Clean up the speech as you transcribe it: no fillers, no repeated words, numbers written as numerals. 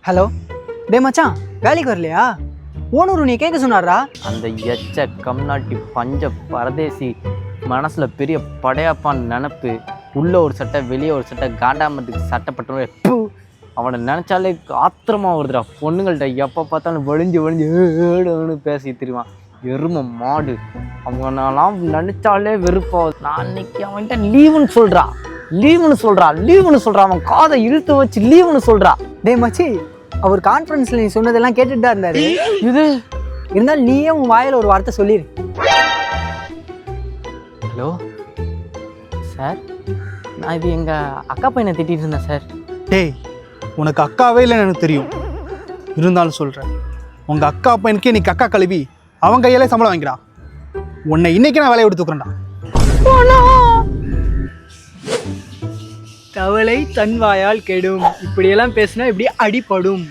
Hello டே மச்சான், வேலைக்கு வரலையா? ஓனூர் நீ கேட்க சொன்னாரா? அந்த எச்ச கம்நாட்டி பஞ்ச பரதேசி மனசில் பெரிய படையப்பான் நினப்பு. உள்ளே ஒரு சட்டை வெளியே ஒரு சட்டை காண்டாமத்துக்கு சட்டைப்பட்ட அவனை நினச்சாலே ஆத்திரமா வருதுடா. பொண்ணுங்கள்ட்ட எப்போ பார்த்தாலும் வழிஞ்சு பேசி திருவான். எருமை மாடு. அவனெல்லாம் நினச்சாலே வெறுப்பாவது. நான் அன்னைக்கு அவன்கிட்ட லீவுன்னு சொல்கிறா. அவன் காதை இழுத்து வச்சு லீவுன்னு சொல்கிறா. டே மச்சி, அவர் கான்ஃபரன்ஸில் நீ சொன்னதெல்லாம் கேட்டுட்டு தான் இருந்தாரு. இது இருந்தாலும் நீயே உன் வாயில் ஒரு வார்த்தை சொல்லிடு. ஹலோ சார், நான் இது எங்கள் அக்கா பையனை திட்டிகிட்டு இருந்தேன் சார். டேய், உனக்கு அக்காவே இல்லைன்னு எனக்கு தெரியும். இருந்தாலும் சொல்கிறேன், உங்கள் அக்கா பையனுக்கே நீ அக்கா கழுவி அவன் கையாலே சம்பளம் வாங்கிடா. உன்னை இன்னைக்கு நான் வேலையை எடுத்துக்கிறேன்டா. தவளை தன் வாயால் கெடும். இப்படியெல்லாம் பேசினா இப்படி அடிபடும்.